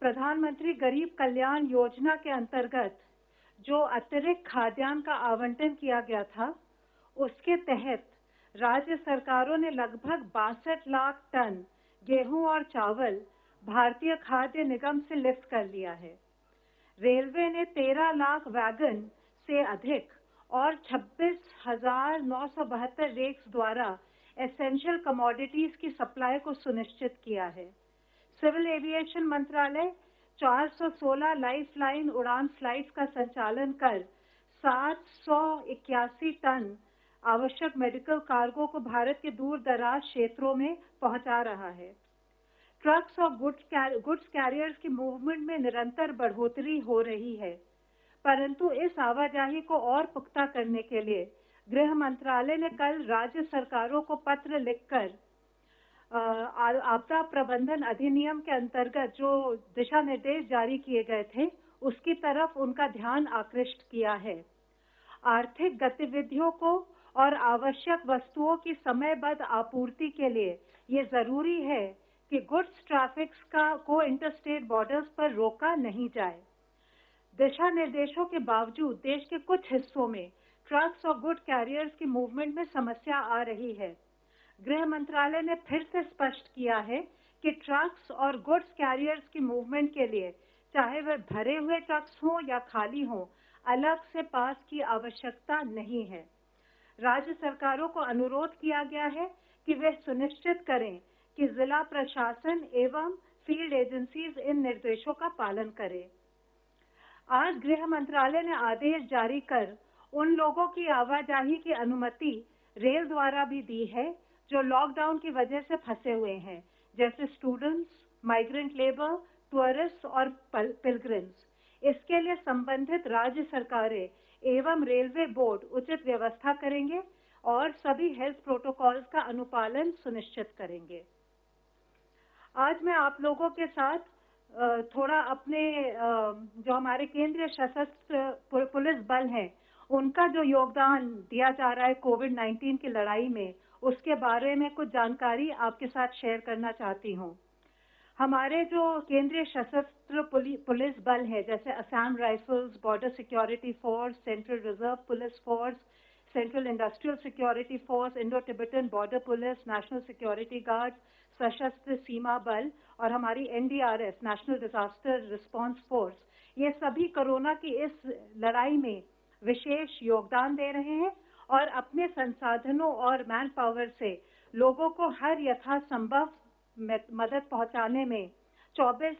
प्रधानमंत्री गरीब कल्याण योजना के अंतर्गत जो अतिरिक्त खाद्यान्न का आवंटन किया गया था, उसके तहत राज्य सरकारों ने लगभग 62 लाख टन गेहूं और चावल भारतीय खाद्य निगम से लिफ्ट कर लिया है। रेलवे ने 13 लाख वैगन से अधिक और 26,972 रेक्स द्वारा एसेंशियल कमोडिटीज की सप्लाई को सुनिश्चित किया है। सिविल एविएशन मंत्रालय 416 लाइफलाइन उड़ान फ्लाइट्स का संचालन कर 781 टन आवश्यक मेडिकल कार्गो को भारत के दूर दराज क्षेत्रों में पहुंचा रहा है। ट्रक्स और गुड्स कैरियर्स की मूवमेंट में निरंतर बढ़ोतरी हो रही है, परंतु इस आवाजाही को और पुख्ता करने के लिए गृह मंत्रालय ने कल राज्य सरकारों को पत्र लिखकर आपदा प्रबंधन अधिनियम के अंतर्गत जो दिशा निर्देश जारी किए गए थे, उसकी तरफ उनका ध्यान आकृष्ट किया है। आर्थिक गतिविधियों को और आवश्यक वस्तुओं की समयबद्ध आपूर्ति के लिए ये जरूरी है कि गुड्स ट्रैफिक को इंटरस्टेट बॉर्डर्स पर रोका नहीं जाए। दिशा निर्देशों के बावजूद देश के कुछ हिस्सों में ट्रक्स और गुड कैरियर्स की मूवमेंट में समस्या आ रही है। गृह मंत्रालय ने फिर से स्पष्ट किया है कि ट्रक्स और गुड्स कैरियर्स की मूवमेंट के लिए चाहे वह भरे हुए ट्रक्स हों या खाली हों, अलग से पास की आवश्यकता नहीं है। राज्य सरकारों को अनुरोध किया गया है कि वे सुनिश्चित करें कि जिला प्रशासन एवं फील्ड एजेंसीज इन निर्देशों का पालन करें। आज गृह मंत्रालय ने आदेश जारी कर उन लोगों की आवाजाही की अनुमति रेल द्वारा भी दी है जो लॉकडाउन की वजह से फंसे हुए हैं, जैसे स्टूडेंट्स, माइग्रेंट लेबर, टूरिस्ट और पिलग्रिम्स। इसके लिए संबंधित राज्य सरकारें एवं रेलवे बोर्ड उचित व्यवस्था करेंगे और सभी हेल्थ प्रोटोकॉल्स का अनुपालन सुनिश्चित करेंगे। आज मैं आप लोगों के साथ थोड़ा अपने जो हमारे केंद्रीय सशस्त्र पुलिस बल हैं, उनका जो योगदान दिया जा रहा है कोविड-19 की लड़ाई में, उसके बारे में कुछ जानकारी आपके साथ शेयर करना चाहती हूँ। हमारे जो केंद्रीय सशस्त्र पुलिस बल है, जैसे Assam rifles, border security force, central reserve police force, central industrial security force, Indo Tibetan border police, national security guard, सशस्त्र सीमा बल और हमारी NDRF national disaster response force, ये सभी कोरोना की इस लड़ाई में विशेष योगदान दे रहे हैं और अपने संसाधनों और मैन पावर से लोगों को हर यथासंभव मदद पहुंचाने में 24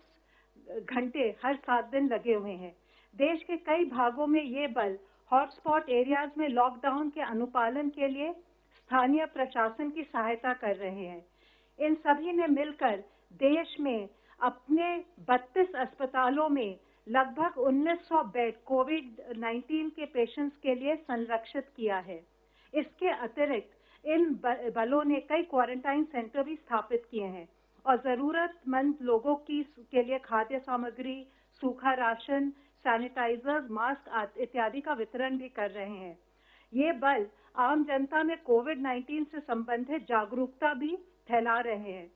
घंटे हर 7 दिन लगे हुए हैं। देश के कई भागों में ये बल हॉटस्पॉट एरियाज में लॉकडाउन के अनुपालन के लिए स्थानीय प्रशासन की सहायता कर रहे हैं। इन सभी ने मिलकर देश में अपने 32 अस्पतालों में लगभग 1900 बेड कोविड-19 के पेशेंट्स के लिए संरक्षित किया है। इसके अतिरिक्त इन बलों ने कई क्वारंटाइन सेंटर भी स्थापित किए हैं और जरूरतमंद लोगों के लिए खाद्य सामग्री, सूखा राशन, सैनिटाइजर्स, मास्क इत्यादि का वितरण भी कर रहे हैं। ये बल आम जनता में कोविड-19 से संबंधित जागरूकता भी फैला रहे हैं।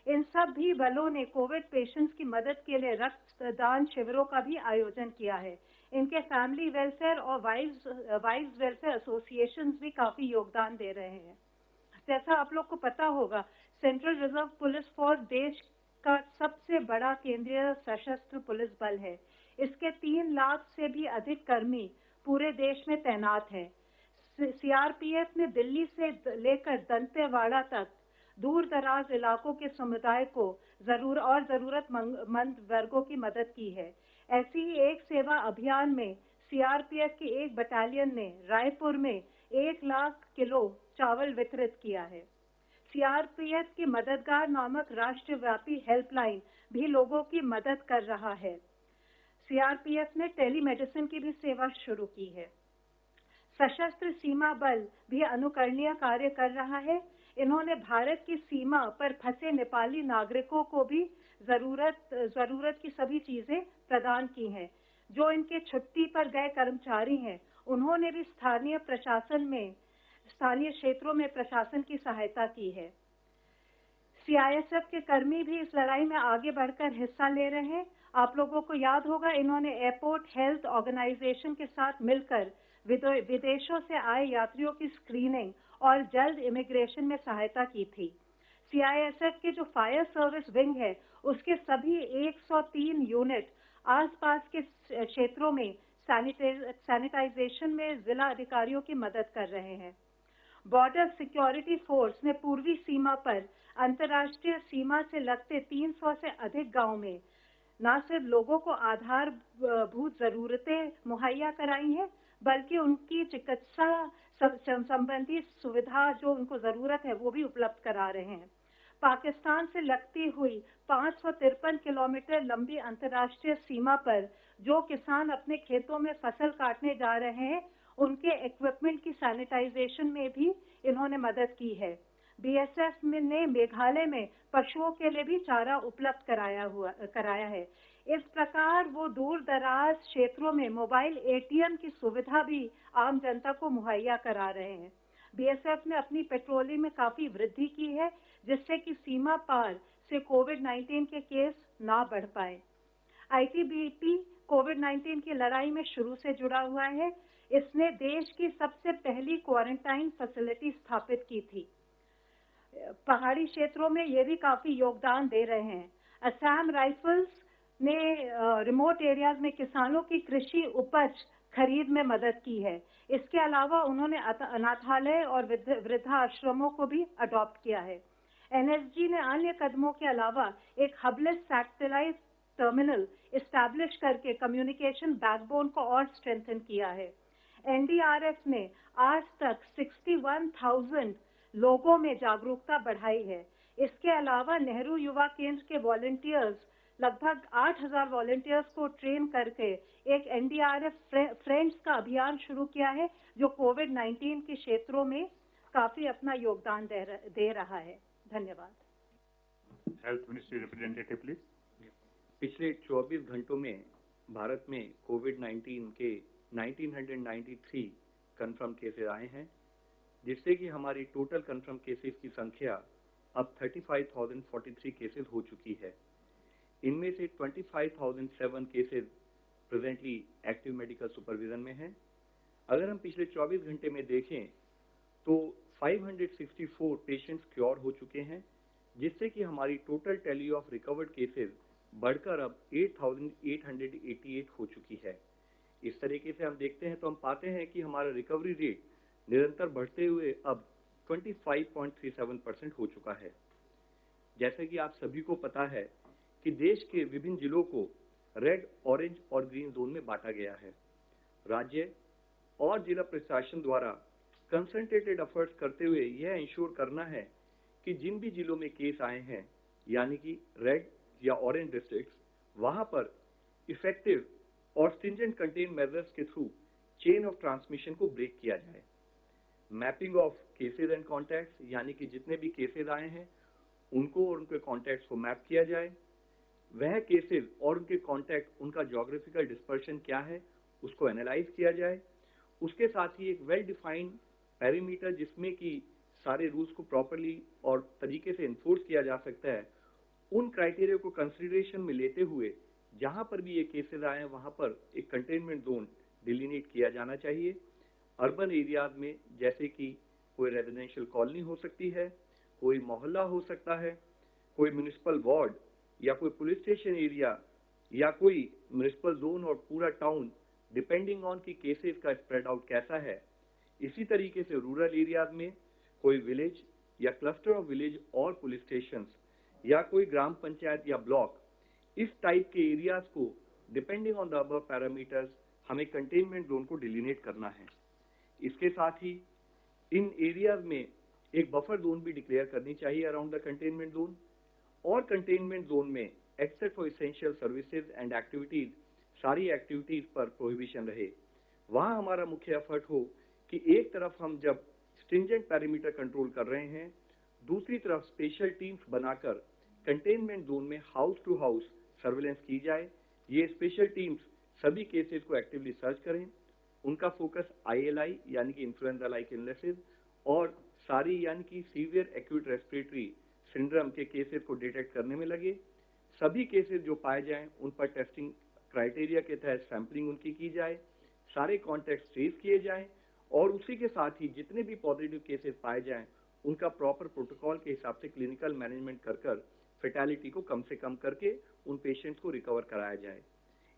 इन सब भी बलों ने कोविड पेशेंट्स की मदद के लिए रक्तदान शिविरों का भी आयोजन किया है। इनके फैमिली वेलफेयर और वाइव्स वेलफेयर एसोसिएशंस भी काफी योगदान दे रहे हैं। जैसा आप लोग को पता होगा, सेंट्रल रिजर्व पुलिस फोर्स देश का सबसे बड़ा केंद्रीय सशस्त्र पुलिस बल है। इसके 3 लाख से भी अधिक कर्मी पूरे देश में तैनात हैं। CRPF ने दिल्ली से लेकर दंतेवाड़ा तक दूर दराज इलाकों के समुदाय को जरूरतमंद वर्गों की मदद की है। ऐसी ही एक सेवा अभियान में CRPF की एक बटालियन ने रायपुर में 1 लाख किलो चावल वितरित किया है। CRPF की मददगार नामक राष्ट्रव्यापी हेल्पलाइन भी लोगों की मदद कर रहा है। CRPF ने टेलीमेडिसिन की भी सेवा शुरू की है। सशस्त्र सीमा बल भी अनुकरणीय कार्य कर रहा है। इन्होंने भारत की सीमा पर फंसे नेपाली नागरिकों को भी जरूरत की सभी चीजें प्रदान की हैं। जो इनके छुट्टी पर गए कर्मचारी हैं, उन्होंने भी स्थानीय क्षेत्रों में प्रशासन की सहायता की है। सीआईएसएफ के कर्मी भी इस लड़ाई में आगे बढ़कर हिस्सा ले रहे हैं। आप लोगों को याद होगा, इन्होंने एयरपोर्ट हेल्थ ऑर्गेनाइजेशन के साथ मिलकर विदेशों से आए यात्रियों की स्क्रीनिंग और जल्द इमिग्रेशन में सहायता की थी। सीआईएसएफ के जो फायर सर्विस विंग है, उसके सभी 103 यूनिट आसपास के क्षेत्रों में सैनिटाइजेशन में जिला अधिकारियों की मदद कर रहे हैं। बॉर्डर सिक्योरिटी फोर्स ने पूर्वी सीमा पर अंतर्राष्ट्रीय सीमा से लगते 300 से अधिक गांव में न सिर्फ लोगों को आधारभूत जरूरतें मुहैया कराई हैं, बल्कि उनकी चिकित्सा संबंधी सुविधा जो उनको जरूरत है वो भी उपलब्ध करा रहे हैं। पाकिस्तान से लगती हुई 553 किलोमीटर लंबी अंतर्राष्ट्रीय सीमा पर जो किसान अपने खेतों में फसल काटने जा रहे हैं, उनके इक्विपमेंट की सैनिटाइजेशन में भी इन्होंने मदद की है। बीएसएफ ने मेघालय में पशुओं के लिए भी चारा उपलब्ध कराया है। इस प्रकार वो दूर दराज क्षेत्रों में मोबाइल एटीएम की सुविधा भी आम जनता को मुहैया करा रहे हैं। बीएसएफ ने अपनी पेट्रोलिंग में काफी वृद्धि की है, जिससे कि सीमा पार से कोविड-19 के केस ना बढ़ पाए। आईटीबीपी कोविड-19 की लड़ाई में शुरू से जुड़ा हुआ है। इसने देश की सबसे पहली क्वारंटाइन फैसिलिटी स्थापित की थी। पहाड़ी क्षेत्रों में ये भी काफी योगदान दे रहे हैं। असम राइफल्स ने रिमोट एरियाज में किसानों की कृषि उपज खरीद में मदद की है। इसके अलावा उन्होंने अनाथालय और वृद्धाश्रमों को भी अडॉप्ट किया है। एनएसजी ने अन्य कदमों के अलावा एक हबलेस सैटेलाइट टर्मिनल इस्टेब्लिश करके कम्युनिकेशन बैकबोन को और स्ट्रेंथन किया है। एनडीआरएफ ने आज तक 61,000 लोगों में जागरूकता बढ़ाई है। इसके अलावा नेहरू युवा केंद्र के वॉलंटियर्स लगभग 8,000 वॉलंटियर्स को ट्रेन करके एक एनडीआरएफ फ्रेंड्स का अभियान शुरू किया है, जो कोविड-19 के क्षेत्रों में काफी अपना योगदान दे रहा है। धन्यवाद। Health ministry representative please. पिछले 24 घंटों में भारत में कोविड-19 के 1993 कंफर्म केसेस आए हैं, जिससे कि हमारी टोटल कंफर्म केसेस की संख्या अब 35,043 केसेस हो चुकी है। इनमें से 25,007 cases presently active medical supervision में हैं। अगर हम पिछले 24 घंटे में देखें तो 564 पेशेंट्स क्योर हो चुके हैं, जिससे कि हमारी total tally of recovered cases बढ़कर अब 8,888 हो चुकी है। इस तरीके से हम देखते हैं तो हम पाते हैं कि हमारा रिकवरी रेट निरंतर बढ़ते हुए अब 25.37% हो चुका है। जैसे कि आप सभी को पता है कि देश के विभिन्न जिलों को रेड, ऑरेंज और ग्रीन जोन में बांटा गया है। राज्य और जिला प्रशासन द्वारा कंसंट्रेटेड एफर्ट्स करते हुए यह इंश्योर करना है कि जिन भी जिलों में केस आए हैं, यानी कि रेड या ऑरेंज डिस्ट्रिक्ट्स, वहां पर इफेक्टिव और स्ट्रिंजेंट कंटेन मेजर्स के थ्रू चेन ऑफ ट्रांसमिशन को ब्रेक किया जाए। Mapping of cases and contacts, यानी कि जितने भी केसेस आए हैं उनको और उनके कॉन्टैक्ट्स को मैप किया जाए। वह केसेस और उनके कॉन्टैक्ट, उनका ज्योग्राफिकल डिस्पर्शन क्या है, उसको एनालाइज किया जाए। उसके साथ ही एक वेल डिफाइंड पैरामीटर जिसमें कि सारे रूल्स को प्रॉपरली और तरीके से इन्फोर्स किया जा सकता है, उन क्राइटेरिया को कंसिडरेशन में लेते हुए जहां पर भी ये केसेस आए हैं वहां पर एक कंटेनमेंट जोन डिलिनेट किया जाना चाहिए। अर्बन एरियाज में जैसे कि कोई रेजिडेंशियल कॉलोनी हो सकती है, कोई मोहल्ला हो सकता है, कोई म्युनिसिपल वार्ड या कोई पुलिस स्टेशन एरिया या कोई म्युनिसिपल जोन और पूरा टाउन, डिपेंडिंग ऑन की केसेस का स्प्रेड आउट कैसा है। इसी तरीके से रूरल एरियाज में कोई विलेज या क्लस्टर ऑफ विलेज और पुलिस स्टेशन या कोई ग्राम पंचायत या ब्लॉक, इस टाइप के एरियाज को depending on the above parameters हमें कंटेनमेंट जोन को डिलिनेट करना है। इसके साथ ही इन एरियाज में एक बफर जोन भी डिक्लेयर करनी चाहिए अराउंड द कंटेनमेंट जोन, और कंटेनमेंट जोन में except for essential services and activities, सारी एक्टिविटीज पर प्रोहिबिशन रहे। वहां हमारा मुख्य एफर्ट हो कि एक तरफ हम जब स्ट्रिंजेंट पैरामीटर कंट्रोल कर रहे हैं, दूसरी तरफ स्पेशल टीम्स बनाकर कंटेनमेंट जोन में हाउस टू हाउस सर्वेलेंस की जाए। ये स्पेशल टीम्स सभी केसेस को एक्टिवली सर्च करें। उनका फोकस ILI यानी कि इन्फ्लुएंजा लाइक इलनेसेस और सारी यानी कि सीवियर एक्यूट रेस्पिरेटरी सिंड्रोम के केसेस को डिटेक्ट करने में लगे। सभी केसेस जो पाए जाएं उन पर टेस्टिंग क्राइटेरिया के तहत सैंपलिंग उनकी की जाए, सारे कॉन्टैक्ट ट्रेस किए जाएं और उसी के साथ ही जितने भी पॉजिटिव केसेस पाए जाएं उनका प्रॉपर प्रोटोकॉल के हिसाब से क्लिनिकल मैनेजमेंट कर फेटालिटी को कम से कम करके उन पेशेंट्स को रिकवर कराया जाए।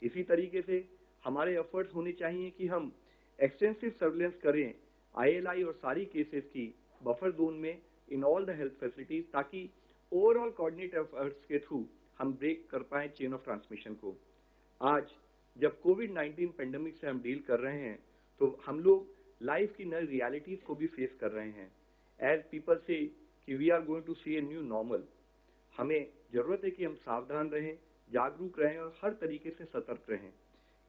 इसी तरीके से हमारे एफर्ट्स होने चाहिए कि हम एक्सटेंसिव सर्विलेंस करें ILI और सारी केसेस की बफर जोन में in all the health facilities, ताकि ओवरऑल कोऑर्डिनेट एफर्ट्स के थ्रू हम ब्रेक कर पाए चेन ऑफ ट्रांसमिशन को। आज जब कोविड-19 पेंडेमिक से हम डील कर रहे हैं तो हम लोग लाइफ की नई रियलिटीज को भी फेस कर रहे हैं। एज पीपल से कि we are going to see a new normal, हमें जरूरत है कि हम सावधान रहें, जागरूक रहें और हर तरीके से सतर्क रहें।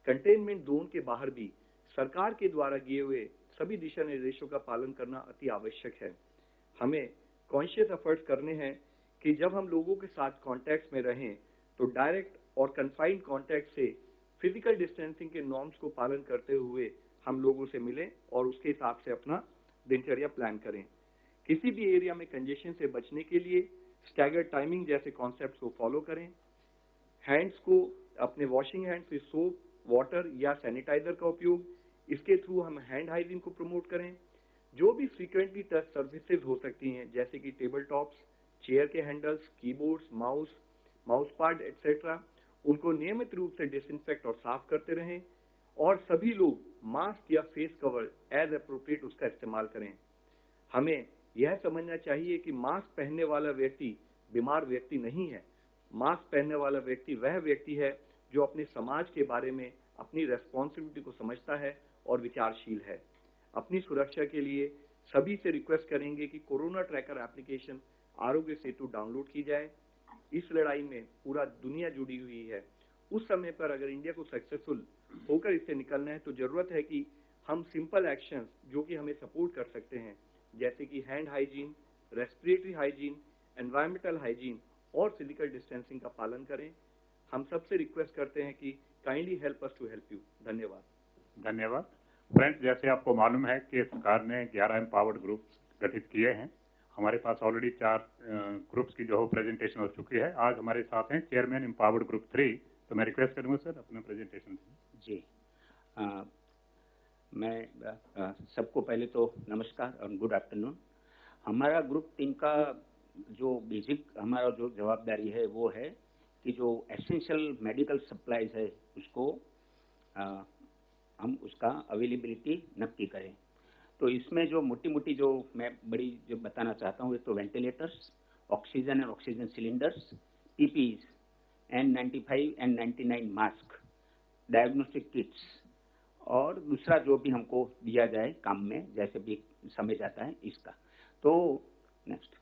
कंटेनमेंट जोन के बाहर भी सरकार के द्वारा दिए हुए सभी दिशा निर्देशों का पालन करना अति आवश्यक है। हमें कॉन्शियस एफर्ट्स करने हैं कि जब हम लोगों के साथ कॉन्टैक्ट में रहें तो डायरेक्ट और कन्फाइंड कॉन्टैक्ट से फिजिकल डिस्टेंसिंग के नॉर्म्स को पालन करते हुए हम लोगों से मिलें और उसके हिसाब से अपना दिनचर्या प्लान करें। किसी भी एरिया में कंजेशन से बचने के लिए स्टैगर टाइमिंग जैसे कॉन्सेप्ट्स को फॉलो करें। हैंड्स को अपने washing hands with soap, water या सैनिटाइजर का उपयोग, इसके थ्रू हम हैंड हाइजीन को प्रमोट करें। जो भी फ्रीक्वेंटली टच सर्विसेज हो सकती हैं जैसे कि टेबल टॉप्स, चेयर के handles, keyboards, mouse pad etcetera, उनको नियमित रूप से डिसइंफेक्ट और साफ करते रहें और सभी लोग मास्क या फेस कवर एज अप्रोप्रिएट उसका इस्तेमाल करें। हमें यह समझना चाहिए कि मास्क पहनने वाला व्यक्ति बीमार व्यक्ति नहीं है। मास्क पहनने वाला व्यक्ति वह व्यक्ति है जो अपने समाज के बारे में अपनी रेस्पॉन्सिबिलिटी को समझता है और विचारशील है। अपनी सुरक्षा के लिए सभी से रिक्वेस्ट करेंगे कि corona tracker application Aarogya Setu download की जाए। इस लड़ाई में पूरा दुनिया जुड़ी हुई है। उस समय पर अगर इंडिया को सक्सेसफुल होकर इससे निकलना है तो जरूरत है कि हम सिंपल एक्शंस जो कि हमें सपोर्ट कर सकते हैं जैसे कि hand hygiene, respiratory hygiene, environmental hygiene और फिजिकल डिस्टेंसिंग का पालन करें। हम सबसे रिक्वेस्ट करते हैं कि kindly help us to help you. धन्यवाद। धन्यवाद। फ्रेंड्स, जैसे आपको मालूम है कि सरकार ने 11 एम्पावर्ड ग्रुप्स गठित किए हैं। हमारे पास ऑलरेडी 4 ग्रुप्स की जो प्रेजेंटेशन हो चुकी है। आज हमारे साथ हैं चेयरमैन एम्पावर्ड ग्रुप 3। तो मैं रिक्वेस्ट करूंगा सर अपना प्रेजेंटेशन। जी, मैं सबको पहले तो नमस्कार और गुड आफ्टरनून। हमारा ग्रुप 3 का जो बेसिक हमारा जो जवाबदारी है वो है कि जो एसेंशियल मेडिकल सप्लाईज है उसको हम उसका अवेलेबिलिटी नक्की करें। तो इसमें जो मोटी मोटी जो मैं बड़ी जो बताना चाहता हूँ, एक तो ventilators, oxygen and oxygen cylinders, PPEs, N95 N99 mask, diagnostic kits और दूसरा जो भी हमको दिया जाए काम में जैसे भी समय जाता है इसका। तो नेक्स्ट,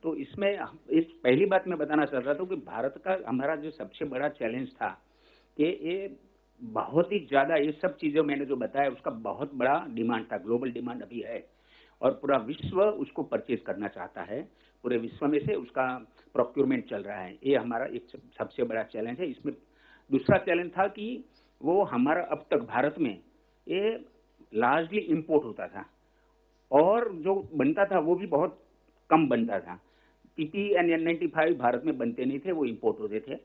तो इसमें इस पहली बात मैं बताना चाह रहा था कि भारत का हमारा जो सबसे बड़ा चैलेंज था कि ये बहुत ही ज़्यादा ये सब चीज़ें मैंने जो बताया उसका बहुत बड़ा डिमांड था, ग्लोबल डिमांड अभी है और पूरा विश्व उसको परचेज करना चाहता है। पूरे विश्व में से उसका प्रोक्योरमेंट चल रहा है। ये हमारा एक सबसे बड़ा चैलेंज है। इसमें दूसरा चैलेंज था कि वो हमारा अब तक भारत में ये लार्जली इम्पोर्ट होता था और जो बनता था वो भी बहुत कम बनता था। PPE और N95 भारत में बनते नहीं थे, वो इम्पोर्ट होते थे।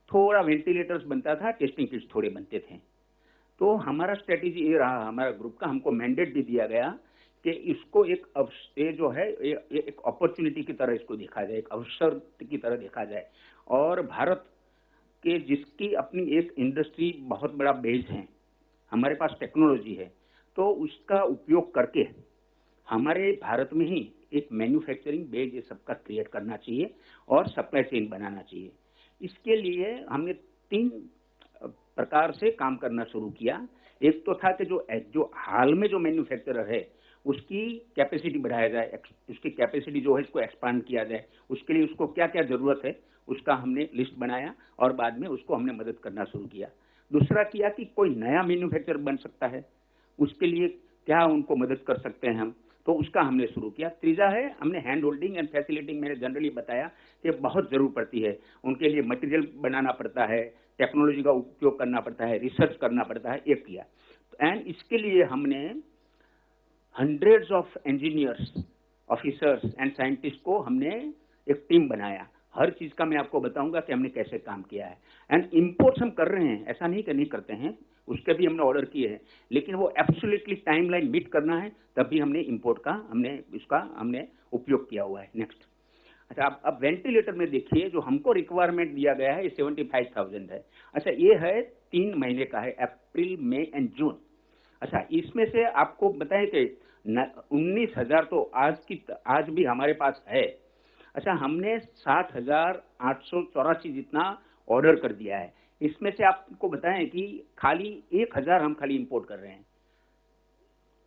थोड़ा वेंटिलेटर्स बनता था, टेस्टिंग किट्स थोड़े बनते थे। तो हमारा स्ट्रेटेजी ये रहा हमारा ग्रुप का, हमको मैंडेट भी दिया गया कि इसको ये जो है एक अपॉर्चुनिटी की तरह इसको देखा जाए, एक अवसर की तरह देखा जाए। और भारत के जिसकी अपनी एक इंडस्ट्री बहुत बड़ा बेस है, हमारे पास टेक्नोलॉजी है, तो उसका उपयोग करके हमारे भारत में ही एक मैन्युफैक्चरिंग बेस ये सबका क्रिएट करना चाहिए और सप्लाई चेन बनाना चाहिए। इसके लिए हमने 3 प्रकार से काम करना शुरू किया। एक तो था कि जो हाल में जो मैन्युफैक्चरर है उसकी कैपेसिटी बढ़ाया जाए, उसकी कैपेसिटी जो है इसको एक्सपांड किया जाए। उसके लिए उसको क्या क्या जरूरत है उसका हमने लिस्ट बनाया और बाद में उसको हमने मदद करना शुरू किया। दूसरा किया कि कोई नया मैन्युफैक्चरर बन सकता है, उसके लिए क्या उनको मदद कर सकते हैं हम, तो उसका हमने शुरू किया। तीसरा है हमने हैंड होल्डिंग एंड फैसिलिटिंग, मैंने जनरली बताया कि बहुत जरूर पड़ती है। उनके लिए मटेरियल बनाना पड़ता है, टेक्नोलॉजी का उपयोग करना पड़ता है, रिसर्च करना पड़ता है, एक किया। एंड इसके लिए हमने hundreds of engineers, officers and scientist को हमने एक टीम बनाया, हर चीज का मैं आपको बताऊंगा कि हमने कैसे काम किया है। एंड इंपोर्ट्स हम कर रहे हैं, ऐसा नहीं कि नहीं करते हैं, उसके भी हमने ऑर्डर किए हैं, लेकिन वो एब्सोल्युटली टाइमलाइन मीट करना है, तब भी हमने इंपोर्ट का हमने उपयोग किया हुआ है। नेक्स्ट, अच्छा अब वेंटिलेटर में देखिए जो हमको रिक्वायरमेंट दिया गया है ये 75,000 है। अच्छा ये है 3 महीने का है, अप्रैल मई एंड जून। अच्छा इसमें से आपको बताएं कि 19,000 तो आज भी हमारे पास है। अच्छा हमने 60,884 जितना ऑर्डर कर दिया है। इसमें से आपको बताएं कि खाली 1,000 हम खाली इंपोर्ट कर रहे हैं।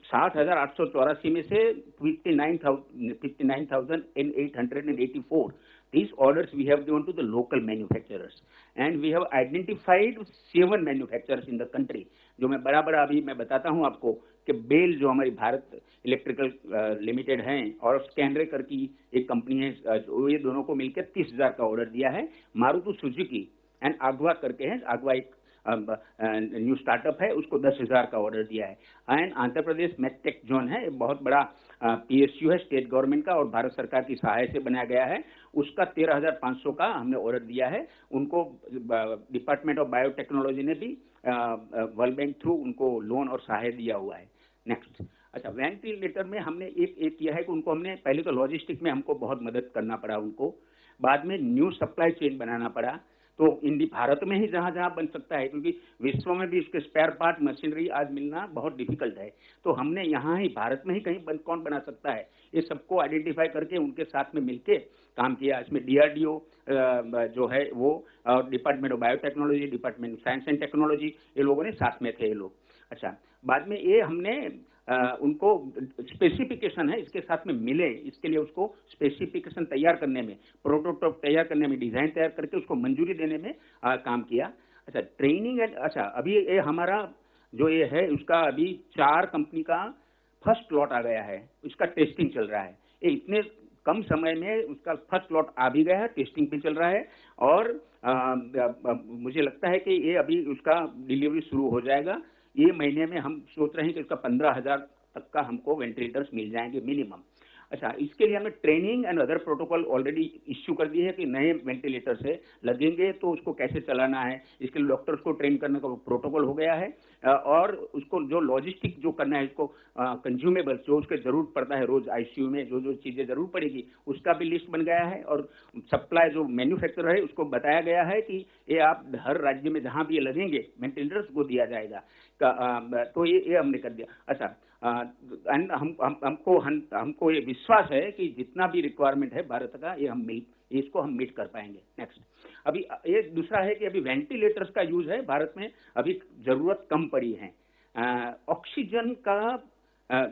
60,884 में से 59,884 these orders we have given to the local manufacturers and we have identified 7 manufacturers in the country। जो मैं बराबर अभी मैं बताता हूं आपको कि बेल जो हमारी भारत इलेक्ट्रिकल लिमिटेड हैं और स्कैनरेकर की एक कंपनी है, ये दोनों को मिलकर 30,000 का ऑर्डर दिया है। मारुति सुजुकी एंड आगवा करके है, आगवा एक न्यू स्टार्टअप है, उसको 10,000 का ऑर्डर दिया है। And Andhra Pradesh medtech zone है, बहुत बड़ा PSU है स्टेट गवर्नमेंट का और भारत सरकार की सहायता से बनाया गया है, उसका 13,500 का हमने ऑर्डर दिया है। उनको डिपार्टमेंट ऑफ बायोटेक्नोलॉजी ने भी वर्ल्ड बैंक थ्रू उनको लोन और सहायता दिया हुआ है। नेक्स्ट, अच्छा वेंटिलेटर में हमने एक किया है कि उनको हमने पहले तो लॉजिस्टिक में हमको बहुत मदद करना पड़ा उनको, बाद में न्यू सप्लाई चेन बनाना पड़ा। तो भारत में ही जहां जहां बन सकता है, क्योंकि विश्व में भी इसके स्पेयर पार्ट मशीनरी आज मिलना बहुत डिफिकल्ट है, तो हमने यहाँ ही भारत में ही कहीं कौन बना सकता है, ये सबको आइडेंटिफाई करके उनके साथ में मिलके काम किया। इसमें DRDO जो है वो और department of biotechnology, department of science and technology, ये लोगों ने साथ में थे ये लोग। अच्छा बाद में ये हमने उनको स्पेसिफिकेशन है इसके साथ में मिले, इसके लिए उसको स्पेसिफिकेशन तैयार करने में, प्रोटोटाइप तैयार करने में, डिजाइन तैयार करके उसको मंजूरी देने में काम किया। अच्छा ट्रेनिंग एंड, अच्छा अभी ये हमारा जो ये है उसका अभी 4 कंपनी का फर्स्ट लॉट आ गया है, उसका टेस्टिंग चल रहा है। ये इतने कम समय में उसका फर्स्ट लॉट आ भी गया है, टेस्टिंग भी चल रहा है और मुझे लगता है कि ये अभी उसका डिलीवरी शुरू हो जाएगा। ये महीने में हम सोच रहे हैं कि इसका 15,000 तक का हमको वेंटिलेटर्स मिल जाएंगे मिनिमम। अच्छा इसके लिए हमें training and other protocol already issue कर दिए है कि नए वेंटिलेटर से लगेंगे तो उसको कैसे चलाना है, इसके लिए डॉक्टर्स को ट्रेन करने का प्रोटोकॉल हो गया है और उसको जो लॉजिस्टिक जो करना है, इसको कंज्यूमेबल जो उसके जरूरत पड़ता है रोज ICU में जो जो चीजें जरूर पड़ेगी उसका भी लिस्ट बन गया है और सप्लाई जो मैन्युफैक्चरर है उसको बताया गया है कि ये आप हर राज्य में जहां भी ये लगेंगे वेंटिलेटर्स को दिया जाएगा। तो ये हमने कर दिया। अच्छा एंड हमको ये विश्वास है कि जितना भी रिक्वायरमेंट है भारत का ये इसको हम मीट कर पाएंगे। नेक्स्ट, अभी ये दूसरा है कि अभी वेंटिलेटर्स का यूज है भारत में अभी जरूरत कम पड़ी है। ऑक्सीजन का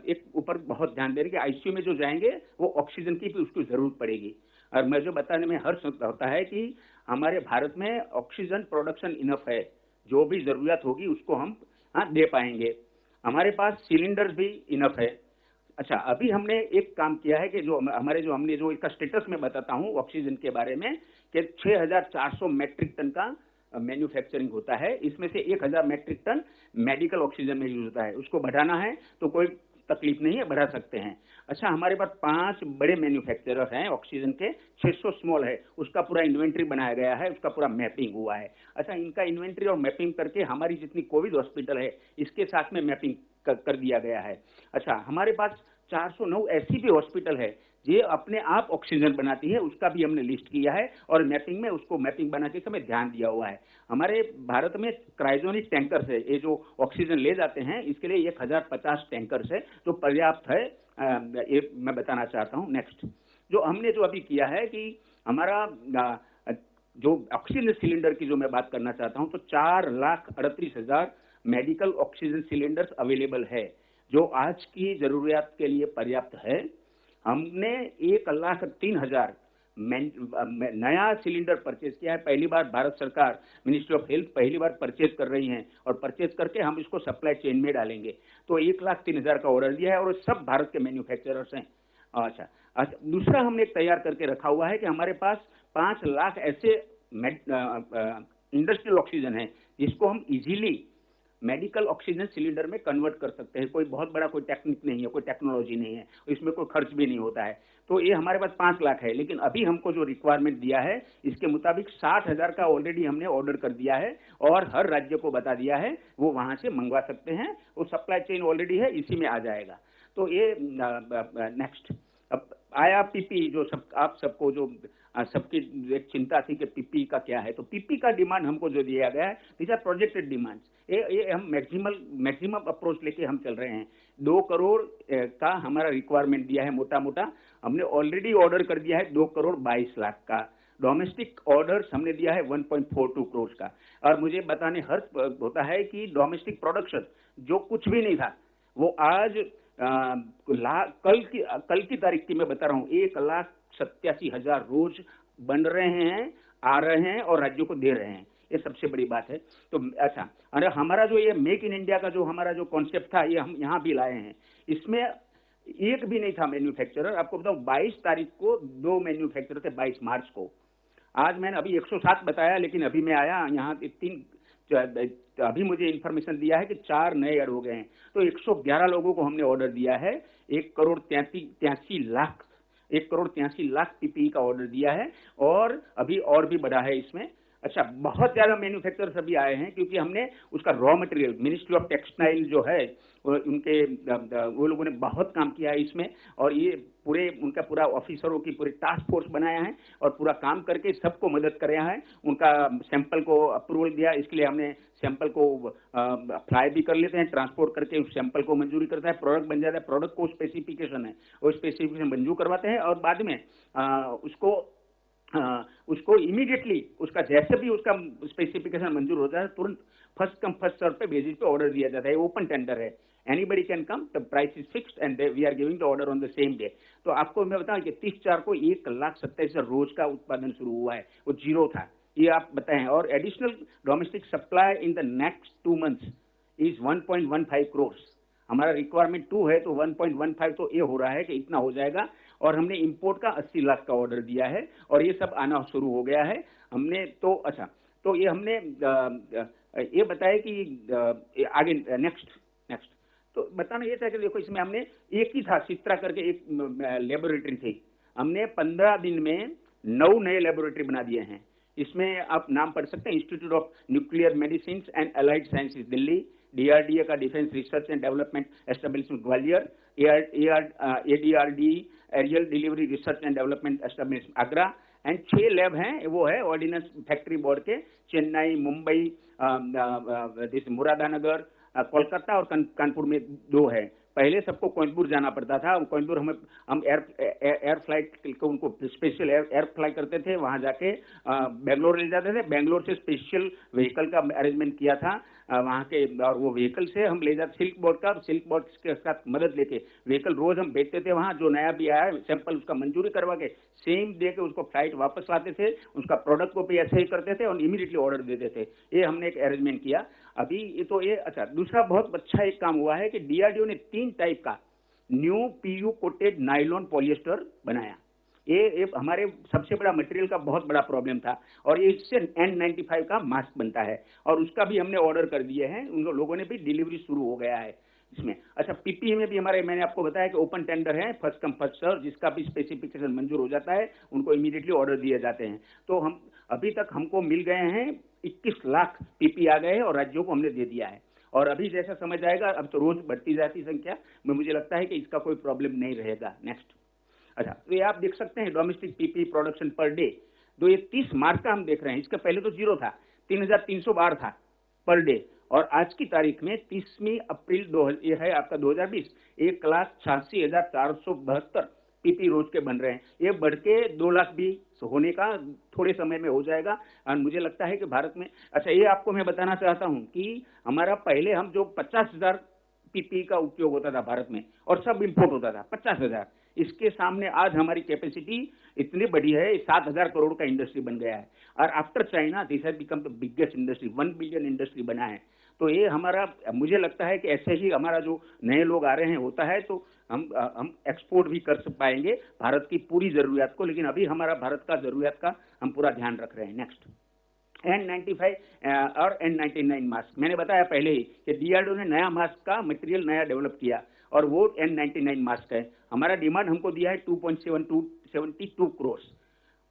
एक ऊपर बहुत ध्यान दे रहे कि ICU में जो जाएंगे वो ऑक्सीजन की भी उसको जरूरत पड़ेगी। और मैं जो बताने में हर्ष होता है कि हमारे भारत में ऑक्सीजन प्रोडक्शन इनफ है, जो भी जरूरत होगी उसको हम दे पाएंगे। हमारे पास सिलेंडर्स भी इनफ है। अच्छा अभी हमने एक काम किया है कि हमने जो इसका स्टेटस में बताता हूं ऑक्सीजन के बारे में कि 6,400 मेट्रिक टन का मैन्युफैक्चरिंग होता है, इसमें से 1,000 मेट्रिक टन मेडिकल ऑक्सीजन में यूज होता है। उसको बढ़ाना है तो कोई तकलीफ नहीं है, बढ़ा सकते हैं। अच्छा हमारे पास 5 बड़े मैन्युफैक्चरर हैं ऑक्सीजन के, 600 स्मॉल है, उसका पूरा इन्वेंट्री बनाया गया है, उसका पूरा मैपिंग हुआ है। अच्छा इनका इन्वेंट्री और मैपिंग करके हमारी जितनी कोविड हॉस्पिटल है इसके साथ में मैपिंग कर दिया गया है। अच्छा हमारे पास 409 ऐसी भी हॉस्पिटल है ये अपने आप ऑक्सीजन बनाती है, उसका भी हमने लिस्ट किया है और मैपिंग में उसको मैपिंग बनाते समय ध्यान दिया हुआ है। हमारे भारत में क्रायोजेनिक टैंकर्स है, ये जो ऑक्सीजन ले जाते हैं इसके लिए 1,050 टैंकर्स है जो पर्याप्त है, ये मैं बताना चाहता हूँ। नेक्स्ट, जो हमने जो अभी किया है कि हमारा जो ऑक्सीजन सिलेंडर की जो मैं बात करना चाहता हूँ तो 4,38,000 मेडिकल ऑक्सीजन सिलेंडर्स अवेलेबल है जो आज की जरूरियात के लिए पर्याप्त है। हमने 1,03,000 नया सिलेंडर परचेज किया है, पहली बार भारत सरकार मिनिस्ट्री ऑफ हेल्थ पहली बार परचेज कर रही है और परचेज करके हम इसको सप्लाई चेन में डालेंगे। तो 1,03,000 का ऑर्डर दिया है और सब भारत के मैन्युफैक्चरर्स हैं। अच्छा दूसरा हमने तैयार करके रखा हुआ है कि हमारे पास 5 लाख ऐसे इंडस्ट्रियल ऑक्सीजन है जिसको हम इजीली मेडिकल ऑक्सीजन सिलेंडर में कन्वर्ट कर सकते हैं। कोई बहुत बड़ा कोई टेक्निक नहीं है, कोई टेक्नोलॉजी नहीं है, इसमें कोई खर्च भी नहीं होता है। तो ये हमारे पास 5 लाख है, लेकिन अभी हमको जो रिक्वायरमेंट दिया है इसके मुताबिक 60,000 का ऑलरेडी हमने ऑर्डर कर दिया है और हर राज्य को बता दिया है, वो वहां से मंगवा सकते हैं। वो सप्लाई चेन ऑलरेडी है, इसी में आ जाएगा। तो ये नेक्स्ट अब आया पीपी, जो सब आप सबको जो सबकी एक चिंता थी कि पीपी का क्या है। तो पीपी का डिमांड हमको जो दिया गया है, दीज आर प्रोजेक्टेड डिमांड्स। ये हम मैक्सिमम अप्रोच लेके हम चल रहे हैं। 2 करोड़ का हमारा रिक्वायरमेंट दिया है मोटा मोटा। हमने ऑलरेडी ऑर्डर कर दिया है 2 करोड़ 22 लाख का। डोमेस्टिक ऑर्डर्स हमने दिया है 1.42 करोड़ का। और मुझे बताने हर्ष होता है कि डोमेस्टिक प्रोडक्शन जो कुछ भी नहीं था, वो आज कल की तारीख की मैं बता रहा हूँ, 1,87,000 रोज बन रहे हैं, आ रहे हैं और राज्यों को दे रहे हैं। ये सबसे बड़ी बात है। तो अच्छा, अरे हमारा जो ये मेक इन इंडिया का जो हमारा जो कॉन्सेप्ट था, ये हम यहाँ भी लाए हैं। इसमें एक भी नहीं था मैन्युफैक्चरर। आपको बताऊं, 22 तारीख को 2 मैन्युफैक्चरर थे, 22 मार्च को। आज मैंने अभी 107 बताया, लेकिन अभी मैं आया यहाँ 3, अभी मुझे इंफॉर्मेशन दिया है कि 4 नए ऐड हो गए हैं। तो 111 लोगों को हमने ऑर्डर दिया है। 1 करोड़ 83 लाख पीपीई का ऑर्डर दिया है और अभी और भी बढ़ा है इसमें। अच्छा, बहुत ज्यादा मैन्युफैक्चरर्स अभी आए हैं, क्योंकि हमने उसका raw material, ministry of textile जो है, उनके वो लोगों ने बहुत काम किया है इसमें। और ये पूरे उनका पूरा ऑफिसरों की पूरी टास्क फोर्स बनाया है और पूरा काम करके सबको मदद कराया है। उनका सैंपल को अप्रूवल दिया, इसके लिए हमने सैंपल को फ्लाई भी कर लेते हैं, ट्रांसपोर्ट करके उस सैंपल को मंजूरी करता है, प्रोडक्ट बन जाता है। प्रोडक्ट को स्पेसिफिकेशन है, वो स्पेसिफिकेशन मंजूर करवाते हैं और बाद में उसको इमीडिएटली उसका जैसे भी उसका स्पेसिफिकेशन मंजूर होता है, तुरंत फर्स्ट कम फर्स्ट सर्व पे बेसिस पे ऑर्डर दिया जाता है। ओपन टेंडर है, anybody can come, the price is fixed and we are giving the order on the same day. तो आपको मैं बताऊं कि 30/4 को 1,27,000 रोज का उत्पादन शुरू हुआ है, वो जीरो था, ये आप बताएं। और additional domestic supply in the next 2 months is 1.15 crore. हमारा रिक्वायरमेंट 2 है, तो 1.15 तो ये हो रहा है कि इतना हो जाएगा। और हमने इंपोर्ट का 80 लाख का ऑर्डर दिया है और ये सब आना शुरू हो गया है हमने। तो अच्छा, तो ये हमने ये बताया कि आगे नेक्स्ट तो बताना ये था कि देखो, इसमें हमने एक ही था, चित्रा करके एक लेबोरेटरी थी, हमने 15 दिन में 9 नए लेबोरेटरी बना दिए हैं। इसमें आप नाम पढ़ सकते हैं, institute of nuclear medicine and allied sciences Delhi, DRDA का defence research and development establishment Gwalior, ADRD aerial delivery research and development establishment Agra, and 6 lab हैं, वो है ऑर्डिनेंस फैक्ट्री बोर्ड के, चेन्नई, मुंबई, मुरादानगर, कोलकाता और कानपुर में 2 है। पहले सबको कोयंबटूर जाना पड़ता था, कोयंबटूर हम एयर फ्लाइट को उनको स्पेशल एयर फ्लाई करते थे, वहां जाके बेंगलोर ले जाते थे, बेंगलोर से स्पेशल व्हीकल का अरेंजमेंट किया था वहां के, और वो व्हीकल से हम ले जाते, सिल्क बोर्ड के साथ मदद लेके व्हीकल रोज हम भेजते थे वहां। जो नया भी आया सैंपल उसका मंजूरी करवा के सेम डे के उसको फ्लाइट वापस लाते थे, उसका प्रोडक्ट को भी ऐसे ही करते थे और इमीडिएटली ऑर्डर दे देते थे। ये हमने एक अरेंजमेंट किया अभी। ये तो ये अच्छा, दूसरा बहुत अच्छा एक काम हुआ है कि DRDO ने 3 टाइप का new PU coated nylon polyester बनाया। ये हमारे सबसे बड़ा मटेरियल का बहुत बड़ा प्रॉब्लम था, और ये इससे N95 का मास्क बनता है और उसका भी हमने ऑर्डर कर दिए हैं, उन लोगों ने भी डिलीवरी शुरू हो गया है इसमें। अच्छा, PPE में भी हमारे, मैंने आपको बताया कि ओपन टेंडर है, फर्स्ट कम फर्स्ट सर्व, जिसका भी स्पेसिफिकेशन मंजूर हो जाता है उनको इमीडिएटली ऑर्डर दिए जाते हैं। तो हम अभी तक हमको मिल गए हैं 21 लाख PPE आ गए हैं और राज्यों को हमने दे दिया है। और अभी जैसा समझ आएगा, अब तो रोज बढ़ती जाती संख्या में, मुझे लगता है कि इसका कोई प्रॉब्लम नहीं रहेगा। नेक्स्ट, अच्छा, तो ये आप देख सकते हैं domestic PPE production per day, तो ये 30 मार्च का हम देख रहे हैं। इसके पहले तो 0 था, 3,312 था पर डे, और आज की तारीख में 30 अप्रैल ये है आपका 2020, 1,86,472 PPE रोज के बन रहे हैं। ये बढ़ के 2 लाख भी होने का थोड़े समय में हो जाएगा। और मुझे लगता है कि भारत में, अच्छा, ये आपको मैं बताना चाहता हूं कि हमारा पहले हम जो 50,000 PPE का उपयोग होता था भारत में और सब इंपोर्ट होता था 50,000, इसके सामने आज हमारी कैपेसिटी इतनी बड़ी है, 7,000 करोड़ का इंडस्ट्री बन गया है। और after China this has become the biggest industry, 1 billion industry बना है। तो ये हमारा, मुझे लगता है कि ऐसे ही हमारा जो नए लोग आ रहे हैं होता है, तो हम एक्सपोर्ट भी कर पाएंगे भारत की पूरी जरूरियात को। लेकिन अभी हमारा भारत का जरूरियात का हम पूरा ध्यान रख रहे हैं। नेक्स्ट, N95 और N99 मास्क। मैंने बताया पहले ही कि DRDO ने नया मास्क का मटेरियल नया डेवलप किया और वो N99 मास्क है। हमारा डिमांड हमको दिया है 2.72 करोड़।